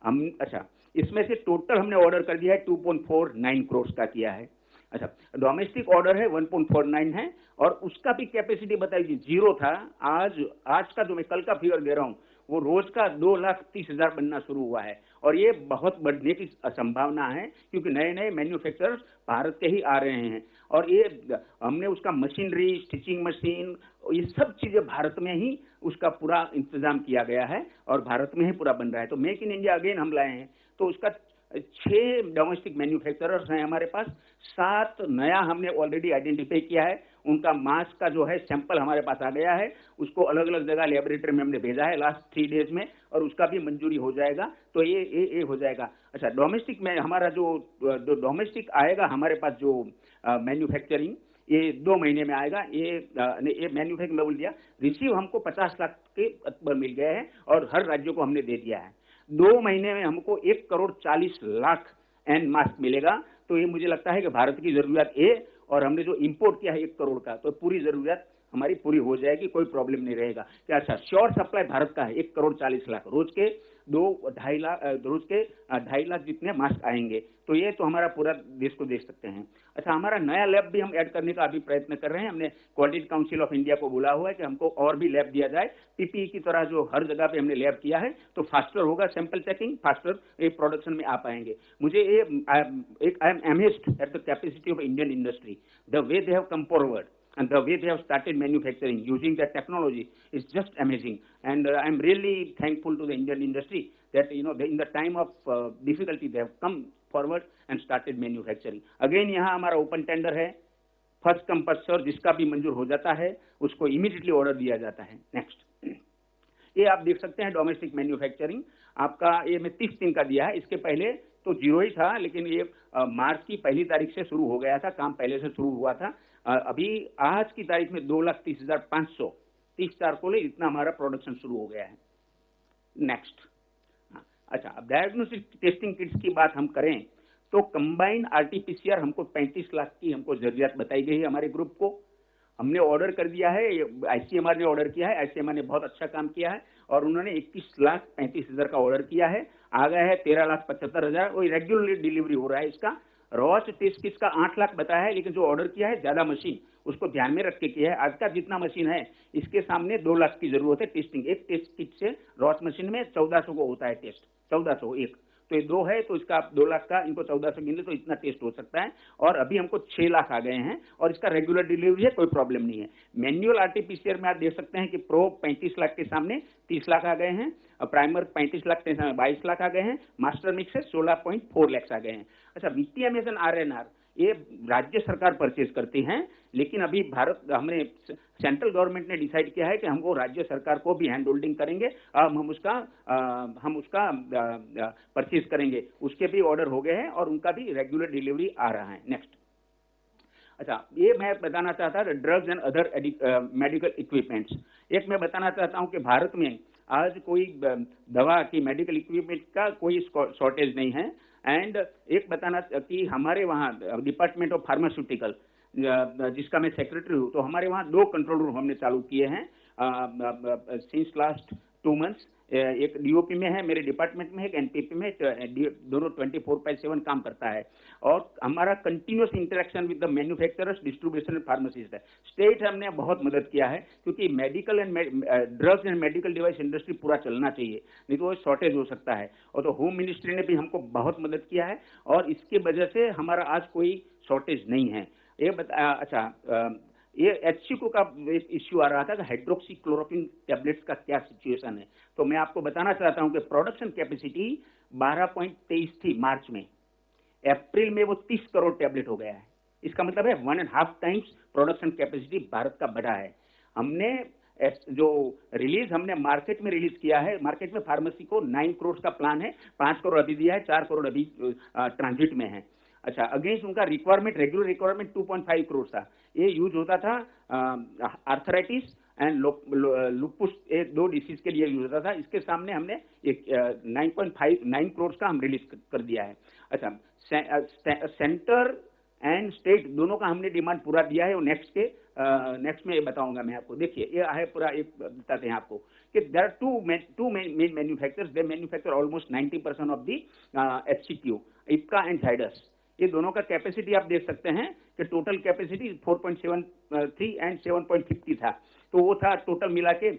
हम अच्छा, इसमें से टोटल हमने ऑर्डर कर दिया है 2.49 करोड़ का किया है। अच्छा, डोमेस्टिक ऑर्डर है 1.49 है और उसका भी कैपेसिटी बताइए, जीरो था। आज का जो मैं कल का फिगर दे रहा हूँ वो रोज का 2,30,000 बनना शुरू हुआ है और ये बहुत बढ़ने की संभावना है क्योंकि नए नए मैन्युफैक्चरर्स भारत के ही आ रहे हैं और ये हमने उसका मशीनरी, स्टिचिंग मशीन, ये सब चीजें भारत में ही उसका पूरा इंतजाम किया गया है और भारत में ही पूरा बन रहा है। तो मेक इन इंडिया अगेन हम लाए हैं। तो उसका 6 डोमेस्टिक मैन्युफैक्चरर्स हैं हमारे पास, 7 नया हमने ऑलरेडी आइडेंटिफाई किया है। उनका मास्क का जो है सैंपल हमारे पास आ गया है, उसको अलग अलग जगह लेबोरेटरी में हमने भेजा है लास्ट 3 डेज में और उसका भी मंजूरी हो जाएगा। तो ये हो जाएगा। अच्छा, डोमेस्टिक में हमारा जो डोमेस्टिक आएगा हमारे पास जो मैन्युफैक्चरिंग, ये 2 महीने में आएगा। ये मैन्युफैक्चरिंग में बोल दिया, रिसीव हमको 50 लाख के ऊपर मिल गए हैं और हर राज्यों को हमने दे दिया है। 2 महीने में हमको 1,40,00,000 एन मास्क मिलेगा। तो ये मुझे लगता है कि भारत की जरूरत है और हमने जो इंपोर्ट किया है 1 करोड़ का, तो पूरी जरूरत हमारी पूरी हो जाएगी, कोई प्रॉब्लम नहीं रहेगा। क्या अच्छा, श्योर सप्लाई भारत का है 1,40,00,000, रोज के 2-2.5 लाख जितने मास्क आएंगे। तो ये तो हमारा पूरा देश को देख सकते हैं। अच्छा, हमारा नया लैब भी हम ऐड करने का अभी प्रयत्न कर रहे हैं। हमने क्वालिटी काउंसिल ऑफ इंडिया को बोला हुआ है कि हमको और भी लैब दिया जाए। पीपीई की तरह जो हर जगह पे हमने लैब किया है तो फास्टर होगा सैंपल चेकिंग, फास्टर एक प्रोडक्शन में आ पाएंगे। मुझे I am amazed at the capacity of Indian industry, the way they have come forward and the way they have started manufacturing using that technology is just amazing. And I am really thankful to the Indian industry that in the time of difficulty they have come forward and started manufacturing. Again यहाँ हमारा open tender है, first come first serve, जिसका भी मंजूर हो जाता है उसको इमीडिएटली ऑर्डर दिया जाता है। नेक्स्ट, ये आप देख सकते हैं डोमेस्टिक मैन्युफैक्चरिंग आपका, ये मैं 30 दिन का दिया है। इसके पहले तो 0 ही था, लेकिन ये मार्च की 1 तारीख से शुरू हो गया था, काम पहले से शुरू हुआ था। अभी आज की तारीख में 2,30,500 30 को ले इतना हमारा प्रोडक्शन शुरू हो गया है। नेक्स्ट, अच्छा, अब डायग्नोस्टिक टेस्टिंग किट्स की बात हम करें तो कंबाइंड RT-PCR हमको 35 लाख की हमको जरूरत बताई गई है हमारे ग्रुप को। हमने ऑर्डर कर दिया है, ICMR ने ऑर्डर किया है। ICMR ने बहुत अच्छा काम किया है और उन्होंने 21,35,000 का ऑर्डर किया है। आ गया है 13,75,000, वो रेगुलरली डिलीवरी हो रहा है। इसका रॉच टेस्ट किट्स का 8 लाख बताया है, लेकिन जो ऑर्डर किया है ज्यादा मशीन उसको ध्यान में रख के किया है। आज का जितना मशीन है इसके सामने 2 लाख की जरूरत है टेस्टिंग। एक टेस्ट किट से रॉच मशीन में 1400 को होता है टेस्ट, 1400 एक, तो ये 2 है तो इसका 2 लाख का, इनको 1400 गिने तो इतना टेस्ट हो सकता है। और अभी हमको 6 लाख आ गए हैं और इसका रेगुलर डिलीवरी है, कोई प्रॉब्लम नहीं है। मैनुअल RT-PCR में आप देख सकते हैं कि प्रो 35 लाख के सामने 30 लाख आ गए हैं और प्राइमर 35 लाख के सामने 22 लाख आ गए हैं। मास्टर मिक्स है 16.4 लाख आ गए हैं। अच्छा, VTMS RNR ये राज्य सरकार परचेज करती हैं, लेकिन अभी हमने सेंट्रल गवर्नमेंट ने डिसाइड किया है कि हमको राज्य सरकार को भी हैंड होल्डिंग करेंगे, हम उसका परचेज करेंगे। उसके भी ऑर्डर हो गए हैं और उनका भी रेगुलर डिलीवरी आ रहा है। नेक्स्ट, अच्छा, ये मैं बताना चाहता था drugs and other medical equipments. एक मैं बताना चाहता हूं कि भारत में आज कोई दवा की मेडिकल इक्विपमेंट का कोई शॉर्टेज नहीं है। एंड एक बताना कि हमारे वहाँ डिपार्टमेंट ऑफ फार्मास्यूटिकल जिसका मैं सेक्रेटरी हूँ, तो हमारे वहाँ 2 कंट्रोल रूम हमने चालू किए हैं सिंस लास्ट 2 मंथ्स। एक DOP में है मेरे डिपार्टमेंट में, एक NPP में, दोनों 24/7 काम करता है। और हमारा continuous interaction with the manufacturers, distribution and pharmacist है। स्टेट हमने बहुत मदद किया है क्योंकि medical and drugs and medical device industry पूरा चलना चाहिए, नहीं तो शॉर्टेज हो सकता है। और तो होम मिनिस्ट्री ने भी हमको बहुत मदद किया है और इसके वजह से हमारा आज कोई शॉर्टेज नहीं है। अच्छा, ये HCQ का एक इश्यू आ रहा था कि हाइड्रोक्सी क्लोरोक्विन टैबलेट्स का क्या सिचुएशन है। तो मैं आपको बताना चाहता हूं कि प्रोडक्शन कैपेसिटी 12.23 थी मार्च में, अप्रैल में वो 30 करोड़ टैबलेट हो गया है। इसका मतलब है 1.5 टाइम्स प्रोडक्शन कैपेसिटी भारत का बढ़ा है। हमने जो रिलीज हमने मार्केट में रिलीज किया है, मार्केट में फार्मेसी को 9 करोड़ का प्लान है, 5 करोड़ अभी दिया है, 4 करोड़ अभी ट्रांजिट में है। अच्छा, अगेंस्ट उनका रिक्वायरमेंट, रेगुलर रिक्वायरमेंट 2.5 करोड़ था। ये यूज होता था आर्थराइटिस एंड लुपुस, ये 2 डिसीज के लिए यूज होता था। इसके सामने हमने एक 9 करोड़ का हम रिलीज कर दिया है। अच्छा, सेंटर एंड स्टेट दोनों का हमने डिमांड पूरा दिया है। और नेक्स्ट में ये बताऊंगा मैं आपको। देखिए ये है पूरा, एक बताते हैं आपको कि there are two main manufacturers, they manufacture almost 90% of the HCQ, Ipca and Zydus. ये दोनों का कैपेसिटी आप देख सकते हैं कि टोटल कैपेसिटी 4.73 एंड 7.50 था, तो वो था टोटल मिला के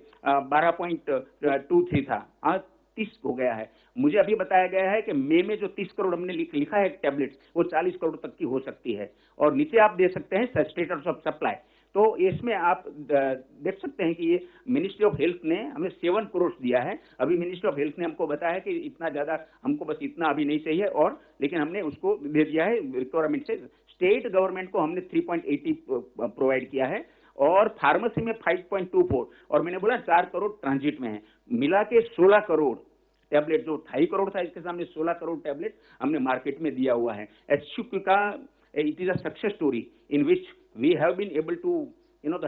12.23 था, आज 30 हो गया है। मुझे अभी बताया गया है कि मई में जो 30 करोड़ हमने लिखा है टैबलेट्स, वो 40 करोड़ तक की हो सकती है। और नीचे आप देख सकते हैं स्टेटस ऑफ सप्लाई, तो इसमें आप देख सकते हैं कि ये मिनिस्ट्री ऑफ हेल्थ ने हमें 7 करोड़ दिया है। अभी मिनिस्ट्री ऑफ हेल्थ ने हमको बताया कि इतना ज्यादा हमको बस इतना अभी नहीं चाहिए, और लेकिन हमने उसको दे दिया है रिक्वायरमेंट से। स्टेट गवर्नमेंट को हमने 3.80 प्रोवाइड किया है, और फार्मेसी में 5.24, और मैंने बोला 4 करोड़ ट्रांजिट में है, मिला के 16 करोड़ टैबलेट, जो 2.5 करोड़ था इसके सामने 16 करोड़ टैबलेट हमने मार्केट में दिया हुआ है। HCQ का it is a success story in which we have been able to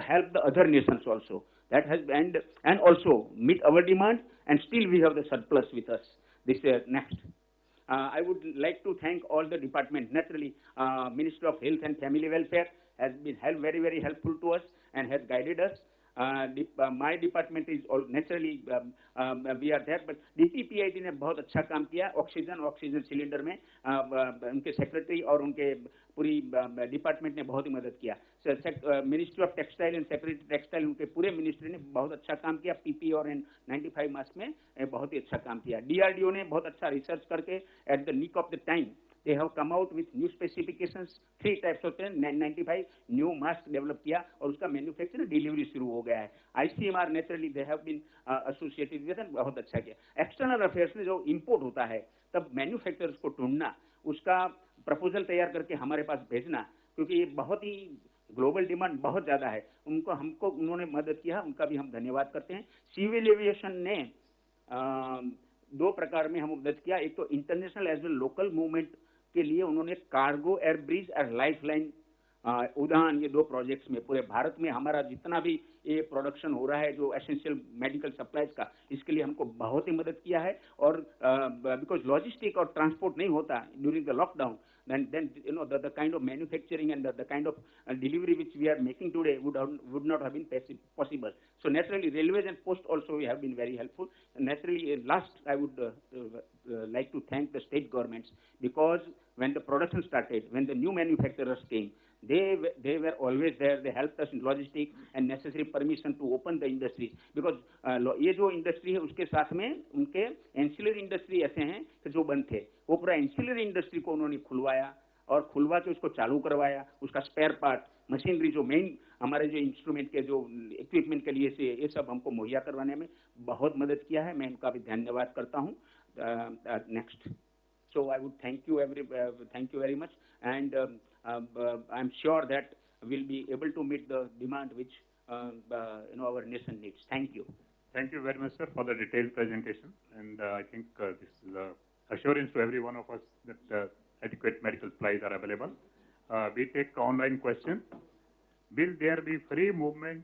help the other nations also, that has and also meet our demand, and still we have the surplus with us. This next I would like to thank all the departments. Naturally, Ministry of Health and Family Welfare has been very helpful to us and has guided us. My department is all naturally we are there, but DPPID ने बहुत अच्छा काम किया। Oxygen cylinder में उनके secretary और उनके पूरी डिपार्टमेंट ने बहुत ही मदद किया। Ministry of textile and secretary textile, उनके पूरे मिनिस्ट्री ने बहुत अच्छा काम किया। PP और N95 मास्क में बहुत ही अच्छा काम किया। DRDO ने बहुत अच्छा रिसर्च करके at the nick of the time they have come out with new specifications, 3 types of 95 new mask develop किया, और उसका मैन्युफैक्चर डिलीवरी शुरू हो गया है। ICMR naturally they have been associated with, बहुत अच्छा किया। एक्सटर्नल अफेयर्स में जो इंपोर्ट होता है, तब मैन्युफैक्चरर्स को ढूंढना, उसका प्रपोजल तैयार करके हमारे पास भेजना, क्योंकि ये बहुत ही ग्लोबल डिमांड बहुत ज्यादा है, हमको उन्होंने मदद किया, उनका भी हम धन्यवाद करते हैं। सिविल एविएशन ने 2 प्रकार में हम मदद किया। एक तो international as well local movement के लिए उन्होंने कार्गो एयर ब्रिज और लाइफलाइन उड़ान, ये 2 प्रोजेक्ट्स में पूरे भारत में हमारा जितना भी ये प्रोडक्शन हो रहा है जो एसेंशियल मेडिकल सप्लाईज का, इसके लिए हमको बहुत ही मदद किया है। और बिकॉज लॉजिस्टिक और ट्रांसपोर्ट नहीं होता during the lockdown, then the kind of manufacturing and the kind of delivery which we are making today would not have been possible. So naturally railways and post also have been very helpful. And naturally last I would like to thank the state governments, because when the production started, when the new manufacturers came, they were always there. They helped us in logistics and necessary permission to open the industries, because ये जो industry है उसके साथ में उनके ancillary industry ऐसे हैं कि जो बंद थे, वो पूरा एंसिलरी इंडस्ट्री को उन्होंने खुलवाया, और खुलवा के उसको चालू करवाया। उसका स्पेयर पार्ट, मशीनरी, जो मेन हमारे जो इंस्ट्रूमेंट के जो इक्विपमेंट के लिए से ये सब हमको मुहैया करवाने में बहुत मदद किया है। मैं इनका भी धन्यवाद करता हूँ। Next, so I would thank you very much, and I'm sure that we'll be able to meet the demand which our nation needs. Thank you. Thank you very much, sir, for the detailed presentation, and I think this is assurance to every one of us that adequate medical supplies are available. We take online question. Will there be free movement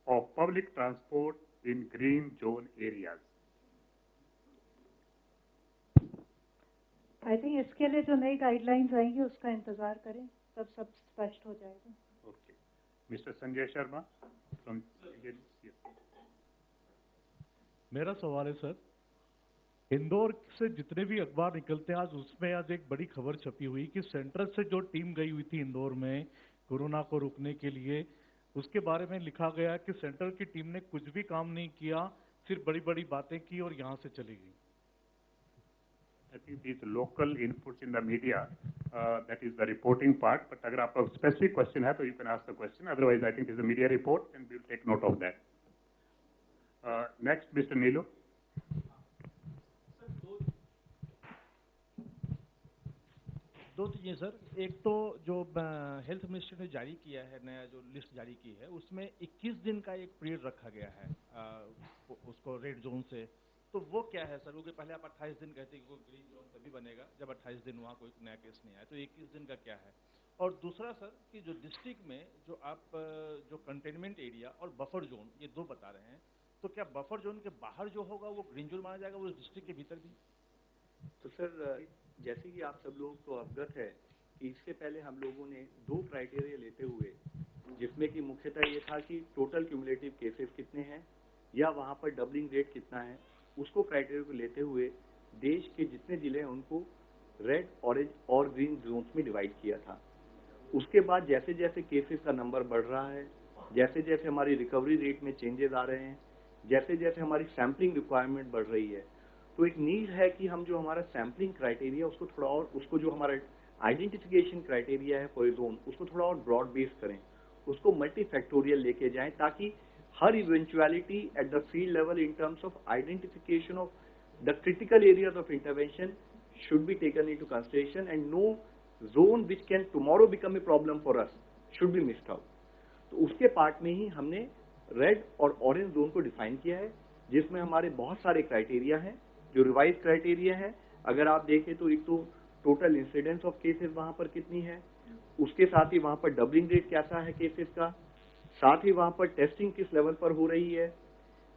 of public transport in green zone areas? I think इसके लिए जो नई guidelines आएंगी उसका इंतजार करें, तब सब स्पष्ट हो जाएगा। Okay, mister Sanjay Sharma from. मेरा सवाल है सर, इंदौर से जितने भी अखबार निकलते हैं उसमें आज एक बड़ी खबर छपी हुई कि सेंटर से जो टीम गई हुई थी इंदौर में कोरोना को रोकने के लिए, उसके बारे में लिखा गया कि सेंटर की टीम ने कुछ भी काम नहीं किया, सिर्फ बड़ी बड़ी बातें की और यहाँ से चली गई। I think these local inputs in the media, that is the reporting part. But अगर आपका specific question है तो you can ask the question. Otherwise, I think it is a media report and we will take note of that. Next, Mr. Neelu. दो चीजें sir, एक तो जो health ministry ने जारी किया है, नया जो लिस्ट जारी की है, उसमें 21 दिन का एक पीरियड रखा गया है उसको रेड जोन से, तो वो क्या है सर? क्योंकि पहले आप 28 दिन कहते हैं कि ग्रीन जोन तभी बनेगा जब 28 दिन वहाँ कोई नया केस नहीं आया, तो 21 दिन का क्या है? और दूसरा सर कि जो डिस्ट्रिक्ट में जो आप जो कंटेनमेंट एरिया और बफर जोन ये 2 बता रहे हैं, तो क्या बफर जोन के बाहर जो होगा वो ग्रीन जोन माना जाएगा, वो डिस्ट्रिक्ट के भीतर भी? तो सर जैसे कि आप सब लोग तो अवगत है कि इससे पहले हम लोगों ने 2 क्राइटेरिया लेते हुए, जिसमें कि मुख्यतः ये था कि टोटल क्यूमुलेटिव केसेस कितने हैं या वहाँ पर डबलिंग रेट कितना है, उसको क्राइटेरिया को लेते हुए देश के जितने जिले हैं उनको रेड, ऑरेंज और ग्रीन जोन्स में डिवाइड किया था। उसके बाद जैसे जैसे केसेस का नंबर बढ़ रहा है, जैसे जैसे हमारी रिकवरी रेट में चेंजेस आ रहे हैं, जैसे जैसे हमारी सैम्पलिंग रिक्वायरमेंट बढ़ रही है, तो एक नीड है कि हम जो हमारा सैम्पलिंग क्राइटेरिया उसको थोड़ा और, उसको जो हमारा आइडेंटिफिकेशन क्राइटेरिया है फॉर जोन, उसको थोड़ा और ब्रॉड बेस करें, उसको मल्टीफैक्टोरियल लेके जाएं, ताकि हर eventuality at the field level in terms of identification of the critical areas of intervention should be taken into consideration and no zone which can tomorrow become a problem for us should be missed out. तो उसके part में ही हमने red और orange zone को define किया है, जिसमें हमारे बहुत सारे क्राइटेरिया हैं जो रिवाइज क्राइटेरिया है। अगर आप देखें तो एक तो टोटल इंसिडेंस ऑफ केसेस वहां पर कितनी है, उसके साथ ही वहां पर डबलिंग रेट कैसा है केसेस का, साथ ही वहां पर टेस्टिंग किस लेवल पर हो रही है,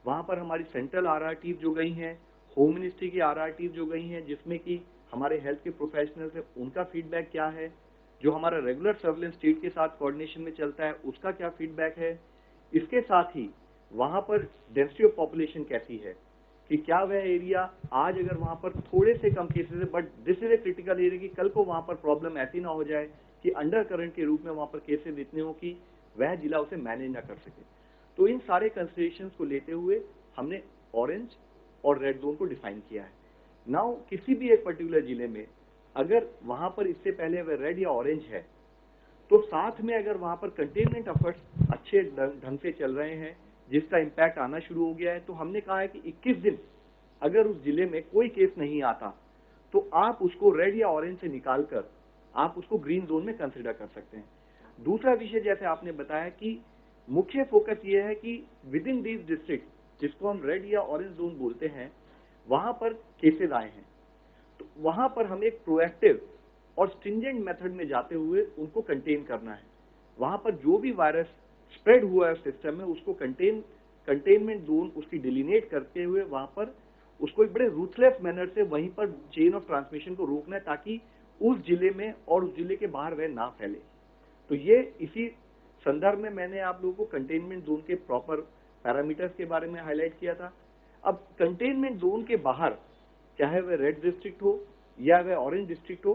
वहां पर हमारी सेंट्रल आरआरटी जो गई हैं, होम मिनिस्ट्री की आरआरटी जो गई हैं, जिसमें कि हमारे हेल्थ के प्रोफेशनल्स है उनका फीडबैक क्या है, जो हमारा रेगुलर सर्वेलेंस स्टेट के साथ कोऑर्डिनेशन में चलता है उसका क्या फीडबैक है, इसके साथ ही वहां पर डेंसिटी ऑफ पॉपुलेशन कैसी है, कि क्या वह एरिया आज अगर वहां पर थोड़े से कम केसेस है but this is a critical area, कि कल को वहां पर प्रॉब्लम ऐसी ना हो जाए कि अंडर करंट के रूप में वहां पर केसेस इतने हो कि वह जिला उसे मैनेज ना कर सके। तो इन सारे कंसिडरेशंस को लेते हुए हमने ऑरेंज और रेड जोन को डिफाइन किया है। नाउ किसी भी एक पर्टिकुलर जिले में अगर वहां पर इससे पहले वह रेड या ऑरेंज है, तो साथ में अगर वहां पर कंटेनमेंट एफर्ट्स अच्छे ढंग से चल रहे हैं, जिसका इम्पैक्ट आना शुरू हो गया है, तो हमने कहा है कि 21 दिन अगर उस जिले में कोई केस नहीं आता तो आप उसको रेड या ऑरेंज से निकालकर आप उसको ग्रीन जोन में कंसिडर कर सकते हैं। दूसरा विषय जैसे आपने बताया कि मुख्य फोकस ये है कि विद इन दीज डिस्ट्रिक्ट, जिसको हम रेड या ऑरेंज जोन बोलते हैं, वहां पर केसेस आए हैं, तो वहां पर हमें एक प्रोएक्टिव और स्ट्रिंजेंट मेथड में जाते हुए उनको कंटेन करना है। वहां पर जो भी वायरस स्प्रेड हुआ है सिस्टम में, उसको कंटेनमेंट जोन उसकी डिलिनेट करते हुए वहां पर उसको एक बड़े रूथलेस मैनर से वहीं पर चेन ऑफ ट्रांसमिशन को रोकना है, ताकि उस जिले में और उस जिले के बाहर वह ना फैले। तो ये इसी संदर्भ में मैंने आप लोगों को कंटेनमेंट जोन के प्रॉपर पैरामीटर्स के बारे में हाईलाइट किया था। अब कंटेनमेंट जोन के बाहर चाहे वह रेड डिस्ट्रिक्ट हो या वह ऑरेंज डिस्ट्रिक्ट हो,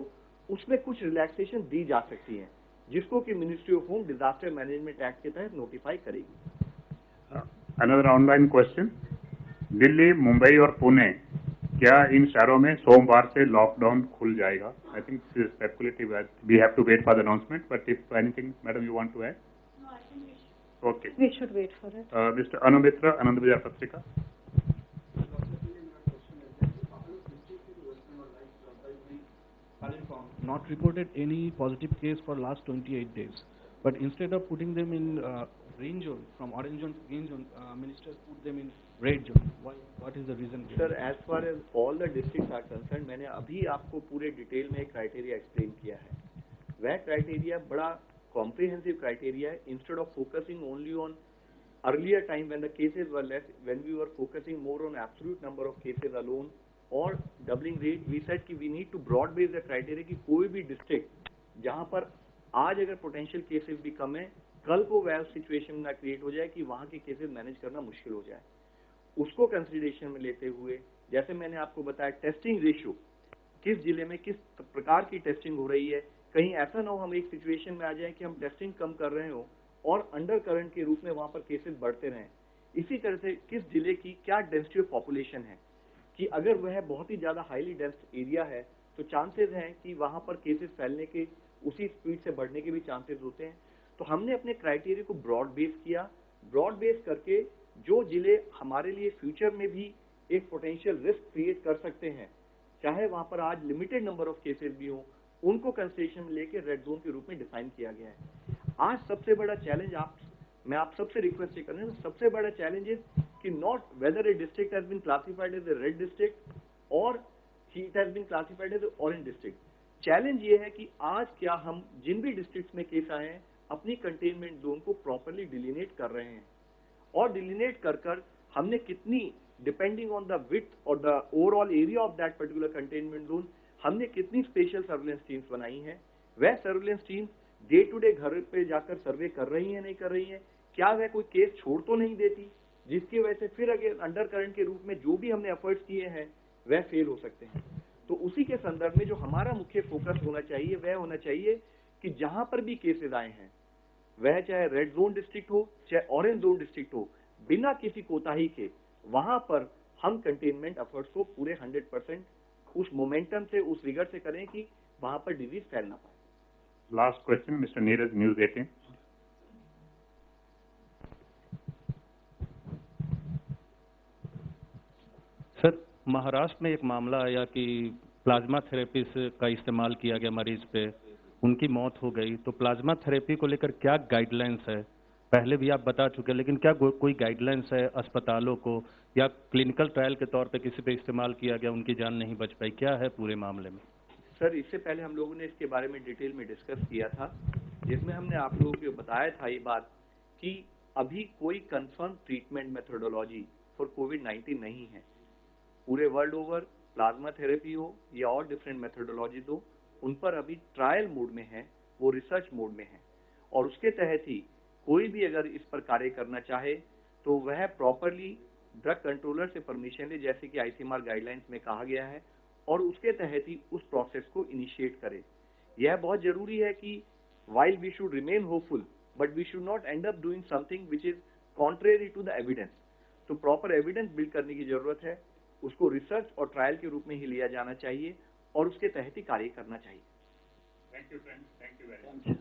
उसमें कुछ रिलैक्सेशन दी जा सकती है, जिसको कि ministry of home disaster management act के तहत नोटिफाई करेगी। Another online question, Delhi, Mumbai और पुणे, क्या इन शहरों में सोमवार से लॉकडाउन खुल जाएगा? I think this is speculative, we have to wait for the announcement, but if anything madam you want to add? Okay, we should wait for it. Mister Anu Mitra, Anand Bazar Patrika. Not reported any positive case for last 28 days, but instead of putting them in green zone, from orange zone to green zone, ministers put them in red zone. Why? What is the reason? Sir, as far as all the districts are concerned, मैंने अभी आपको पूरे detail में एक criteria explain किया है। वह criteria बड़ा कॉम्प्रिहेंसिव क्राइटेरिया है। Instead of focusing only on earlier time when the cases were less, when we were focusing more on absolute number of cases alone और doubling rate, we said कि we need to broad base the criteria कि कोई भी district जहां पर आज अगर potential cases भी कम है, कल को वह सिचुएशन ना क्रिएट हो जाए कि वहां के केसेस मैनेज करना मुश्किल हो जाए, उसको कंसिडरेशन में लेते हुए जैसे मैंने आपको बताया टेस्टिंग रेशियो, किस जिले में किस प्रकार की टेस्टिंग हो रही है, कहीं ऐसा ना हो हम एक सिचुएशन में आ जाए कि हम टेस्टिंग कम कर रहे हो और अंडर करंट के रूप में वहां पर केसेस बढ़ते रहें। इसी तरह से किस जिले की क्या डेंसिटी ऑफ पॉपुलेशन है, कि अगर वह बहुत ही ज्यादा हाईली डेंस एरिया है तो चांसेस हैं कि वहां पर केसेस फैलने के उसी स्पीड से बढ़ने के भी चांसेस होते हैं। तो हमने अपने क्राइटेरिया को ब्रॉड बेस किया, ब्रॉड बेस करके जो जिले हमारे लिए फ्यूचर में भी एक पोटेंशियल रिस्क क्रिएट कर सकते हैं, चाहे वहां पर आज लिमिटेड नंबर ऑफ केसेस भी हो, उनको कंसिडरेशन में लेके रेड जोन के रूप में डिफाइन किया गया है। आज सबसे बड़ा चैलेंज मैं आप सबसे रिक्वेस्ट कर रहा हूं, सबसे बड़ा चैलेंज इज कि not whether a district has been classified as a red district और it has been classified as a orange district. Challenge ये है कि आज क्या हम जिन भी डिस्ट्रिक्ट में केस आए हैं अपनी कंटेनमेंट जोन को प्रॉपरली डिलिनेट कर रहे हैं, और डिलिनेट कर हमने कितनी, डिपेंडिंग ऑन द विड्थ और the overall area of that particular containment zone, हमने कितनी स्पेशल सर्विलेंस टीम्स बनाई हैं, वह surveillance teams day to day घर पे जाकर सर्वे कर रही हैं नहीं कर रही हैं, क्या वह कोई केस छोड़ तो नहीं देती, जिसकी वजह से फिर अगर अंडर करंट के रूप में जो भी हमने एफर्ट्स किए हैं वह फेल हो सकते हैं। तो उसी के संदर्भ में जो हमारा मुख्य फोकस होना चाहिए वह होना चाहिए कि जहां पर भी केसेस आए हैं, वह चाहे रेड जोन डिस्ट्रिक्ट हो चाहे ऑरेंज जोन डिस्ट्रिक्ट हो, बिना किसी कोताही के वहां पर हम कंटेनमेंट एफर्ट्स को पूरे 100% उस मोमेंटम से, उस रिगर से करें कि वहां पर डिजीज फैल ना पाए। Last question mister Neeraj, news 18। Sir, Maharashtra में एक मामला आया कि प्लाज्मा थेरेपी का इस्तेमाल किया गया मरीज पे, उनकी मौत हो गई। तो प्लाज्मा थेरेपी को लेकर क्या गाइडलाइंस है? पहले भी आप बता चुके, लेकिन क्या कोई गाइडलाइंस है अस्पतालों को, या क्लिनिकल ट्रायल के तौर पे किसी पे इस्तेमाल किया गया, उनकी जान नहीं बच पाई, क्या है पूरे मामले में? सर, इससे पहले हम लोगों ने इसके बारे में डिटेल में डिस्कस किया था, जिसमें हमने आप लोगों को बताया था ये बात कि अभी कोई कंफर्म ट्रीटमेंट मेथोडोलॉजी फॉर कोविड-19 नहीं है। पूरे वर्ल्ड ओवर प्लाज्मा थेरेपी हो या और डिफरेंट मेथोडोलॉजी हो, उन पर अभी ट्रायल मोड में है, वो रिसर्च मोड में है, और उसके तहत ही कोई भी अगर इस पर कार्य करना चाहे तो वह प्रॉपरली ड्रग कंट्रोलर से परमिशन ले, जैसे कि आईसीएमआर गाइडलाइंस में कहा गया है, और उसके तहत ही उस प्रोसेस को इनिशिएट करे। यह बहुत जरूरी है कि while we should remain hopeful, but we should not end up doing something which is contrary to the evidence. तो प्रॉपर एविडेंस बिल्ड करने की जरूरत है, उसको रिसर्च और ट्रायल के रूप में ही लिया जाना चाहिए और उसके तहत ही कार्य करना चाहिए। Thank you friends, thank you very much.